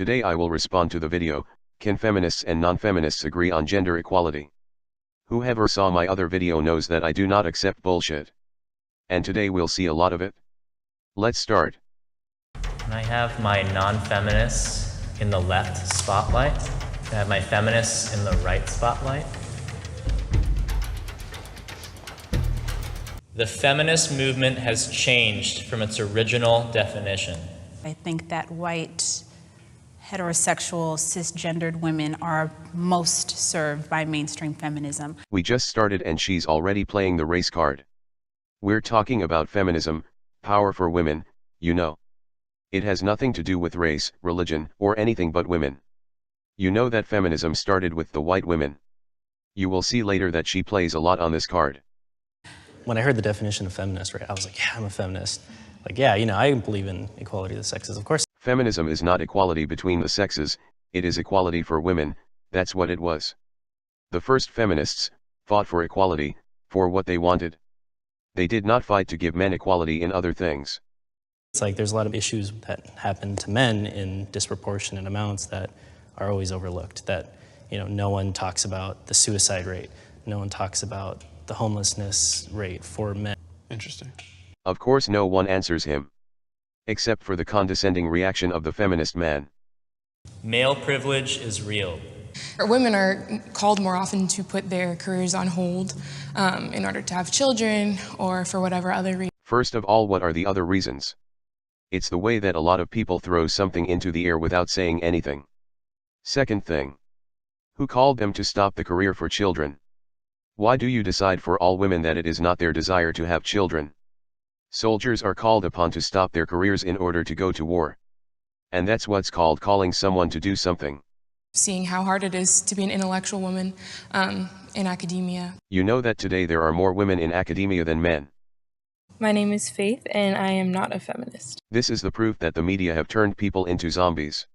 Today I will respond to the video, Can Feminists and Non-Feminists Agree on Gender Equality? Whoever saw my other video knows that I do not accept bullshit. And today we'll see a lot of it. Let's start. I have my non-feminists in the left spotlight. I have my feminists in the right spotlight. The feminist movement has changed from its original definition. I think that white, heterosexual, cisgendered women are most served by mainstream feminism. We just started and she's already playing the race card. We're talking about feminism, power for women, you know. It has nothing to do with race, religion, or anything but women. You know that feminism started with the white women. You will see later that she plays a lot on this card. When I heard the definition of feminist, right, I was like, yeah, I'm a feminist. Like, yeah, I believe in equality of the sexes, of course. Feminism is not equality between the sexes, it is equality for women, that's what it was. The first feminists fought for equality, for what they wanted. They did not fight to give men equality in other things. It's like there's a lot of issues that happen to men in disproportionate amounts that are always overlooked, that no one talks about the suicide rate, no one talks about the homelessness rate for men. Interesting. Of course no one answers him. Except for the condescending reaction of the feminist man. Male privilege is real. Women are called more often to put their careers on hold in order to have children or for whatever other reason. First of all, what are the other reasons? It's the way that a lot of people throw something into the air without saying anything. Second thing. Who called them to stop the career for children? Why do you decide for all women that it is not their desire to have children? Soldiers are called upon to stop their careers in order to go to war. And that's what's called calling someone to do something. Seeing how hard it is to be an intellectual woman in academia. You know that today there are more women in academia than men. My name is Faith, and I am not a feminist. This is the proof that the media have turned people into zombies.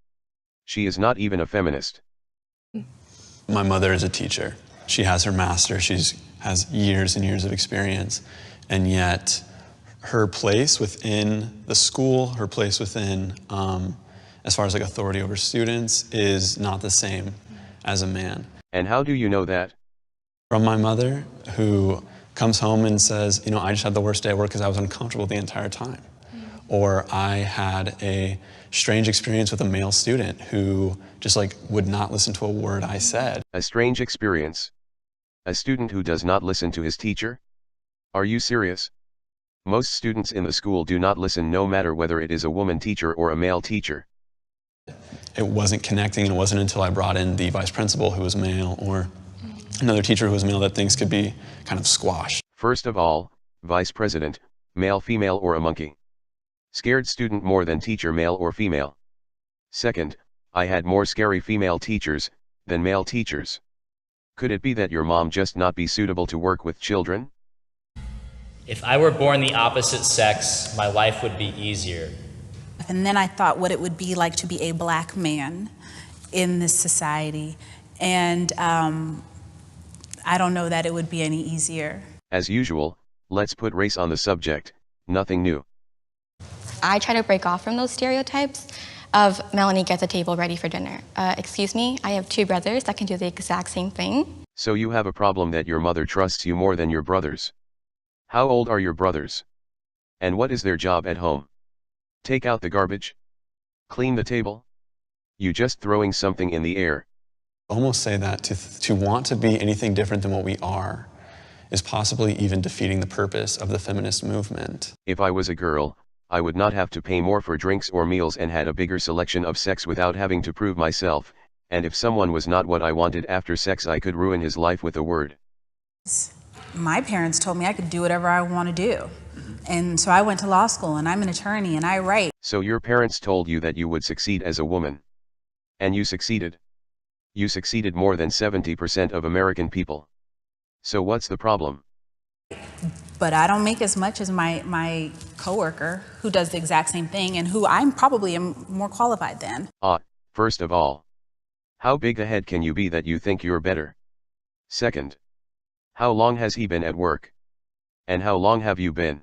She is not even a feminist. My mother is a teacher. She has her master, she has years and years of experience, and yet her place within the school, her place within, as far as like authority over students, is not the same as a man. And how do you know that? From my mother, who comes home and says, I just had the worst day at work because I was uncomfortable the entire time. Or I had a strange experience with a male student who just would not listen to a word I said. A strange experience? A student who does not listen to his teacher? Are you serious? Most students in the school do not listen, no matter whether it is a woman teacher or a male teacher. It wasn't connecting, and it wasn't until I brought in the vice principal who was male or another teacher who was male that things could be kind of squashed. First of all, vice president, male, female, or a monkey. Scared student more than teacher, male or female. Second, I had more scary female teachers than male teachers. Could it be that your mom just not be suitable to work with children? If I were born the opposite sex, my life would be easier. And then I thought what it would be like to be a black man in this society. And I don't know that it would be any easier. As usual, let's put race on the subject, nothing new. I try to break off from those stereotypes of Melanie gets a table ready for dinner. Excuse me, I have two brothers that can do the exact same thing. So you have a problem that your mother trusts you more than your brothers. How old are your brothers? And what is their job at home? Take out the garbage? Clean the table? You just throwing something in the air. Almost say that to want to be anything different than what we are is possibly even defeating the purpose of the feminist movement. If I was a girl, I would not have to pay more for drinks or meals and had a bigger selection of sex without having to prove myself, and if someone was not what I wanted after sex, I could ruin his life with a word. My parents told me I could do whatever I want to do. And so I went to law school, and I'm an attorney, and I write. So your parents told you that you would succeed as a woman. And you succeeded. You succeeded more than 70% of American people. So what's the problem? But I don't make as much as my coworker who does the exact same thing and who I'm probably am more qualified than. First of all, how big a head can you be that you think you're better? Second, how long has he been at work? And how long have you been?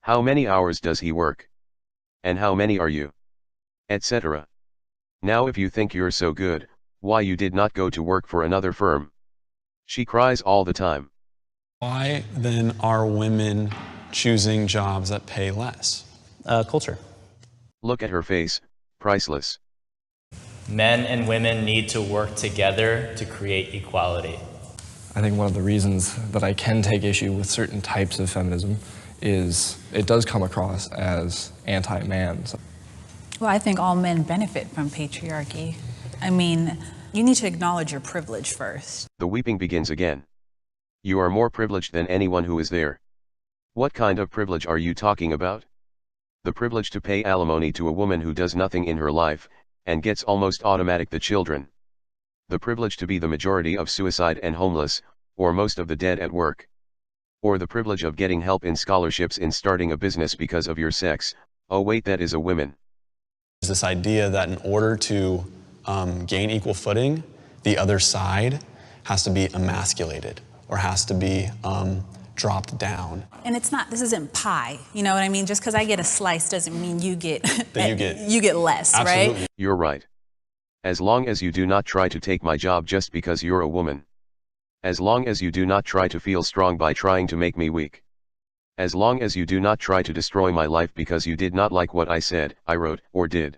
How many hours does he work? And how many are you? Etc. Now if you think you're so good, why you did not go to work for another firm? She cries all the time. Why then are women choosing jobs that pay less? Culture. Look at her face, priceless. Men and women need to work together to create equality. I think one of the reasons that I can take issue with certain types of feminism is it does come across as anti-man. Well, I think all men benefit from patriarchy. I mean, you need to acknowledge your privilege first. The weeping begins again. You are more privileged than anyone who is there. What kind of privilege are you talking about? The privilege to pay alimony to a woman who does nothing in her life, and gets almost automatic the children. The privilege to be the majority of suicide and homeless, or most of the dead at work. Or the privilege of getting help in scholarships in starting a business because of your sex. Oh wait, that is a woman. There's this idea that in order to gain equal footing, the other side has to be emasculated or has to be dropped down. And it's not, this isn't pie, you know what I mean? Just because I get a slice doesn't mean you get, you get less, Absolutely. right? You're right. As long as you do not try to take my job just because you're a woman. As long as you do not try to feel strong by trying to make me weak. As long as you do not try to destroy my life because you did not like what I said, I wrote, or did.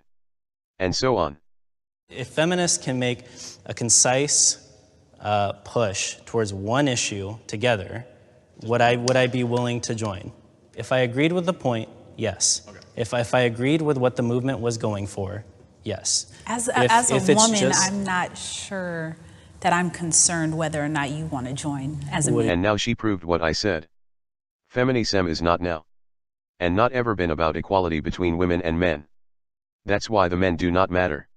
And so on. If feminists can make a concise push towards one issue together, would I be willing to join? If I agreed with the point, yes. Okay. If I agreed with what the movement was going for, yes. As a woman, I'm not sure that I'm concerned whether or not you want to join as a man. And now she proved what I said. Feminism is not now. And not ever been about equality between women and men. That's why the men do not matter.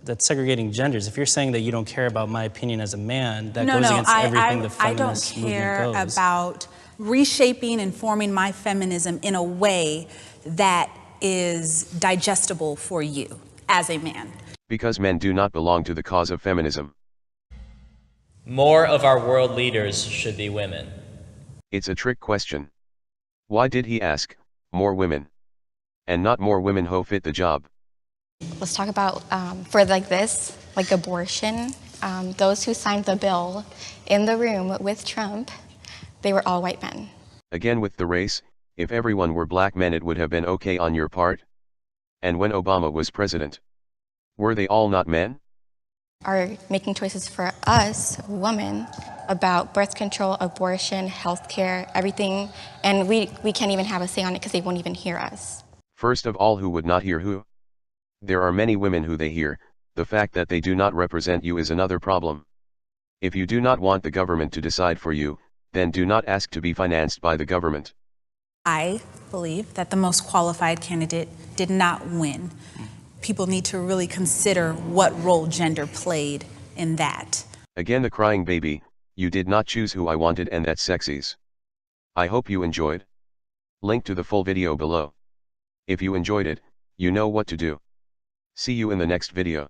That's segregating genders. If you're saying that you don't care about my opinion as a man, that goes against everything the feminist movement goes. I don't care about reshaping and forming my feminism in a way that is digestible for you as a man. Because men do not belong to the cause of feminism. More of our world leaders should be women. It's a trick question. Why did he ask, more women? And not more women who fit the job? Let's talk about, for like this, like abortion, those who signed the bill in the room with Trump, they were all white men. Again with the race, if everyone were black men it would have been okay on your part? And when Obama was president, were they all not men? Are making choices for us, women, about birth control, abortion, healthcare, everything, and we can't even have a say on it because they won't even hear us. First of all, who would not hear who? There are many women who they hear. The fact that they do not represent you is another problem. If you do not want the government to decide for you, then do not ask to be financed by the government. I believe that the most qualified candidate did not win. People need to really consider what role gender played in that. Again the crying baby, you did not choose who I wanted and that's sexies. I hope you enjoyed. Link to the full video below. If you enjoyed it, you know what to do. See you in the next video.